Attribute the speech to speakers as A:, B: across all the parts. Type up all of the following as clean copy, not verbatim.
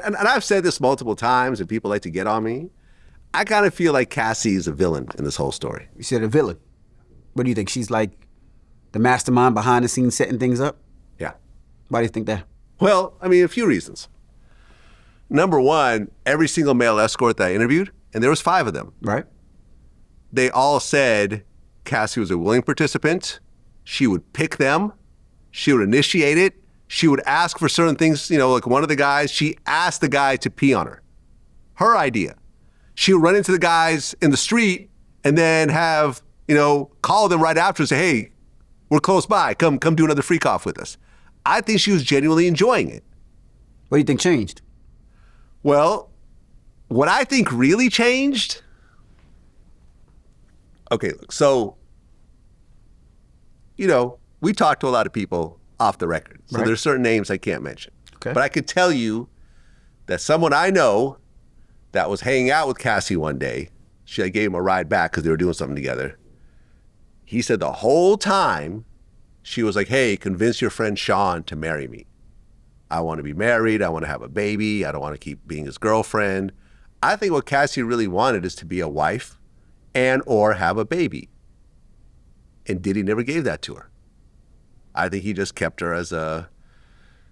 A: and I've said this multiple times, and people like to get on me. I kind of feel like Cassie is a villain in this whole story.
B: You said a villain. What do you think? She's like the mastermind behind the scenes setting things up?
A: Yeah.
B: Why do you think that?
A: Well, I mean, a few reasons. Number one, every single male escort that I interviewed, and there was 5 of them.
B: Right.
A: They all said Cassie was a willing participant. She would pick them. She would initiate it. She would ask for certain things, like one of the guys, she asked the guy to pee on her. Her idea. She would run into the guys in the street and then have, call them right after and say, hey, we're close by. Come do another freak off with us. I think she was genuinely enjoying it.
B: What do you think changed?
A: Well, what I think really changed. Okay, look, so, we talked to a lot of people off the record. So
B: Right.
A: there's certain names I can't mention.
B: Okay.
A: But I could tell you that someone I know that was hanging out with Cassie one day, I gave him a ride back because they were doing something together. He said the whole time she was like, hey, convince your friend Sean to marry me. I want to be married. I want to have a baby. I don't want to keep being his girlfriend. I think what Cassie really wanted is to be a wife and or have a baby. And Diddy never gave that to her. I think he just kept her as not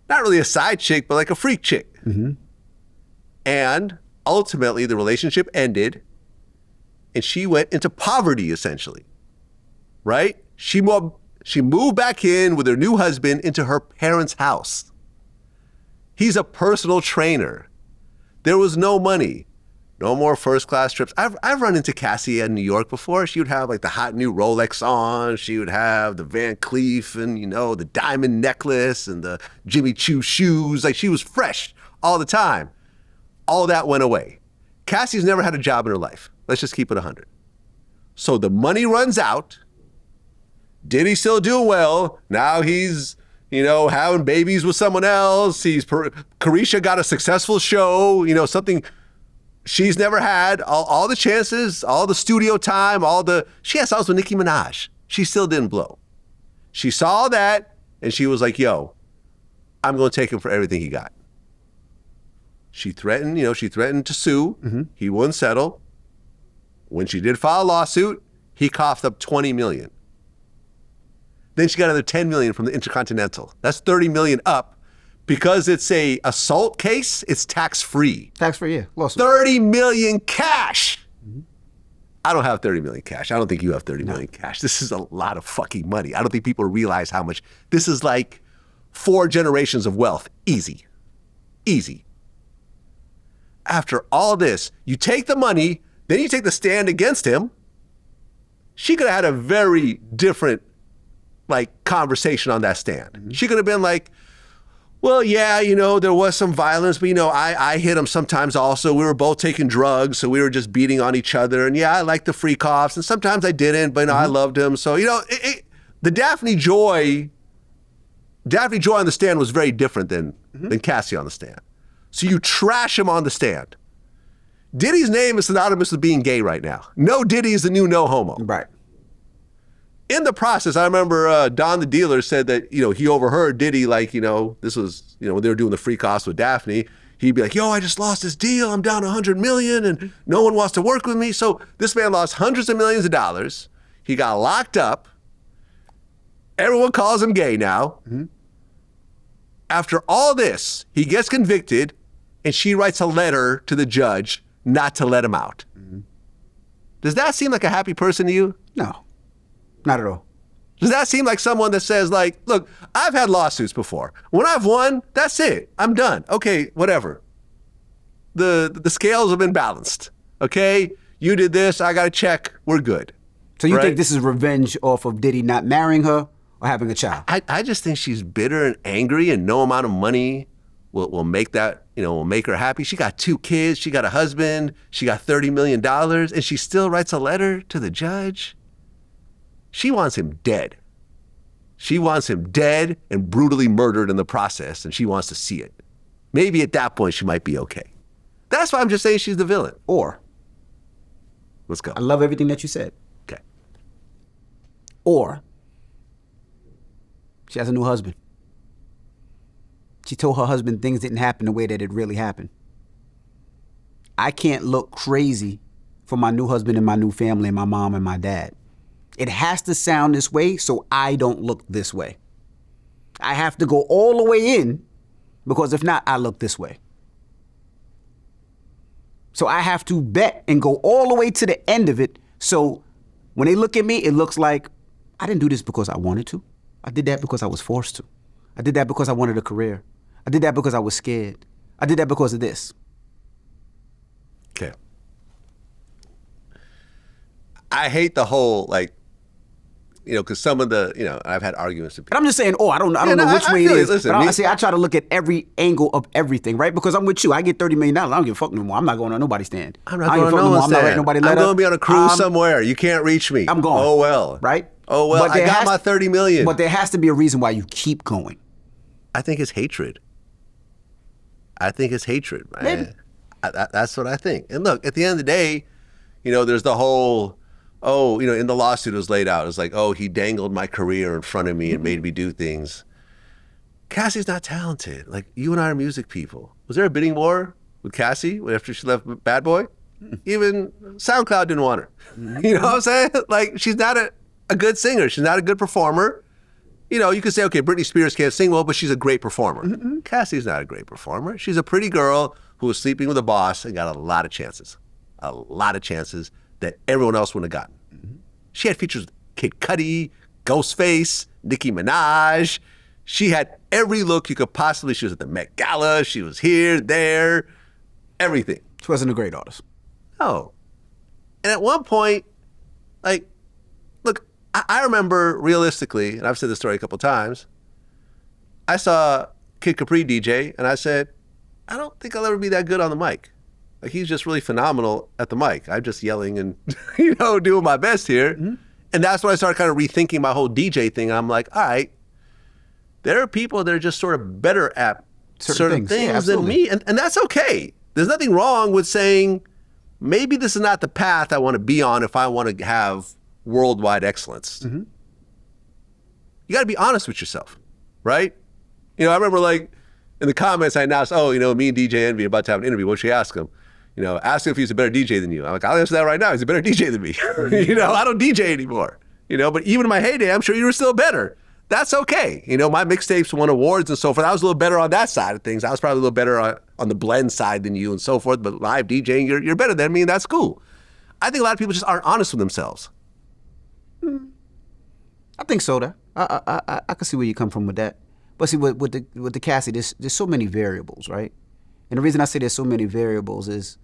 A: really a side chick, but like a freak chick.
B: Mm-hmm.
A: And ultimately the relationship ended and she went into poverty essentially, right? She moved back in with her new husband into her parents' house. He's a personal trainer. There was no money. No more first-class trips. I've run into Cassie in New York before. She would have like the hot new Rolex on. She would have the Van Cleef and, the diamond necklace and the Jimmy Choo shoes. Like she was fresh all the time. All that went away. Cassie's never had a job in her life. Let's just keep it 100. So the money runs out. Diddy's still doing well. Now he's, having babies with someone else. Carisha got a successful show, something she's never had. All the chances, all the studio time, she has songs with Nicki Minaj. She still didn't blow. She saw that and she was like, yo, I'm going to take him for everything he got. She threatened to sue. Mm-hmm. He wouldn't settle. When she did file a lawsuit, he coughed up $20 million. Then she got another $10 million from the Intercontinental. That's $30 million up. Because it's a assault case, it's tax-free.
B: Tax-free, yeah. Lawsuit.
A: $30 million cash. Mm-hmm. I don't have $30 million cash. I don't think you have $30 million cash. This is a lot of fucking money. I don't think people realize how much. This is like 4 generations of wealth. Easy. Easy. After all this, you take the money, then you take the stand against him. She could have had a very different conversation on that stand. Mm-hmm. She could have been like, well, yeah, there was some violence, but, I hit him sometimes also. We were both taking drugs, so we were just beating on each other. And, yeah, I liked the freak offs, and sometimes I didn't, but, I loved him. So, the Daphne Joy on the stand was very different than Cassie on the stand. So you trash him on the stand. Diddy's name is synonymous with being gay right now. No Diddy is the new no homo.
B: Right.
A: In the process, I remember Don the dealer said that, he overheard Diddy, this was, when they were doing the freak offs with Daphne, he'd be like, yo, I just lost this deal. I'm down $100 million and no one wants to work with me. So this man lost hundreds of millions of dollars. He got locked up. Everyone calls him gay now. Mm-hmm. After all this, he gets convicted and she writes a letter to the judge not to let him out. Mm-hmm. Does that seem like a happy person to you?
B: No. Not at all.
A: Does that seem like someone that says look, I've had lawsuits before. When I've won, that's it. I'm done. Okay, whatever. The scales have been balanced. Okay, you did this. I got a check. We're good.
B: So you think this is revenge off of Diddy not marrying her or having a child?
A: I just think she's bitter and angry, and no amount of money will make that, will make her happy. She got 2 kids. She got a husband. She got $30 million, and she still writes a letter to the judge. She wants him dead. She wants him dead and brutally murdered in the process, and she wants to see it. Maybe at that point she might be okay. That's why I'm just saying she's the villain.
B: Or,
A: let's go.
B: I love everything that you said.
A: Okay.
B: Or, she has a new husband. She told her husband things didn't happen the way that it really happened. I can't look crazy for my new husband and my new family and my mom and my dad. It has to sound this way so I don't look this way. I have to go all the way in because if not, I look this way. So I have to bet and go all the way to the end of it. So when they look at me, it looks like I didn't do this because I wanted to. I did that because I was forced to. I did that because I wanted a career. I did that because I was scared. I did that because of this.
A: Okay. I hate the whole, like, because some of the, I've had arguments with people.
B: But I'm just saying, I don't know which way it is. Listen, I try to look at every angle of everything, right? Because I'm with you. I get $30 million. I don't give a fuck no more. I'm not going on nobody's stand.
A: I'm not going on no one's stand. I'm not writing nobody letter. I'm going to be on a cruise somewhere. You can't reach me.
B: I'm going.
A: Oh, well.
B: Right?
A: Oh, well, I got my $30 million.
B: But there has to be a reason why you keep going.
A: I think it's hatred. Man.
B: Maybe.
A: That's what I think. And look, at the end of the day, there's the whole, in the lawsuit it was laid out. It's like, he dangled my career in front of me and made me do things. Cassie's not talented. Like, you and I are music people. Was there a bidding war with Cassie after she left Bad Boy? Even SoundCloud didn't want her. You know what I'm saying? Like, she's not a good singer. She's not a good performer. You could say, okay, Britney Spears can't sing well, but she's a great performer. Mm-hmm. Cassie's not a great performer. She's a pretty girl who was sleeping with a boss and got a lot of chances that everyone else wouldn't have gotten. Mm-hmm. She had features with Kid Cudi, Ghostface, Nicki Minaj. She had every look you could possibly. She was at the Met Gala. She was here, there, everything.
B: She wasn't a great artist.
A: No. And at one point, like, look, I remember realistically, and I've said this story a couple times, I saw Kid Capri DJ, and I said, I don't think I'll ever be that good on the mic. Like, he's just really phenomenal at the mic. I'm just yelling and, doing my best here. Mm-hmm. And that's when I started kind of rethinking my whole DJ thing. I'm like, all right, there are people that are just sort of better at certain things than me. And that's okay. There's nothing wrong with saying, maybe this is not the path I want to be on if I want to have worldwide excellence. Mm-hmm. You got to be honest with yourself, right? I remember, like, in the comments I announced, me and DJ Envy are about to have an interview. What should you ask him? Ask him if he's a better DJ than you. I'm like, I'll answer that right now. He's a better DJ than me. I don't DJ anymore. But even in my heyday, I'm sure you were still better. That's okay. My mixtapes won awards and so forth. I was a little better on that side of things. I was probably a little better on the blend side than you and so forth. But live DJing, you're better than me, and that's cool. I think a lot of people just aren't honest with themselves.
B: I think so, though. I can see where you come from with that. But see, with the Cassie, there's so many variables, right? And the reason I say there's so many variables is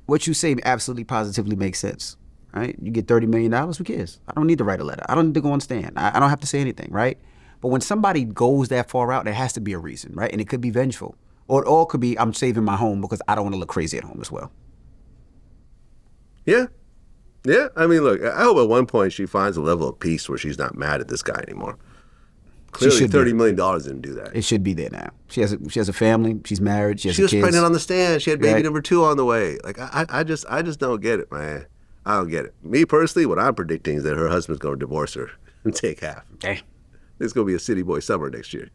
B: what you say absolutely positively makes sense, right? You get $30 million, who cares? I don't need to write a letter. I don't need to go on stand. I don't have to say anything, right? But when somebody goes that far out, there has to be a reason, right? And it could be vengeful. Or it all could be, I'm saving my home because I don't want to look crazy at home as well.
A: Yeah. Yeah. I mean, look, I hope at one point she finds a level of peace where she's not mad at this guy anymore. Clearly, $30 million didn't do that.
B: It should be there now. She has a family. She's married. She has kids.
A: She was pregnant on the stand. She had baby number 2 on the way. Like, I just don't get it, man. I don't get it. Me personally, what I'm predicting is that her husband's going to divorce her and take half.
B: Okay.
A: It's going to be a city boy summer next year.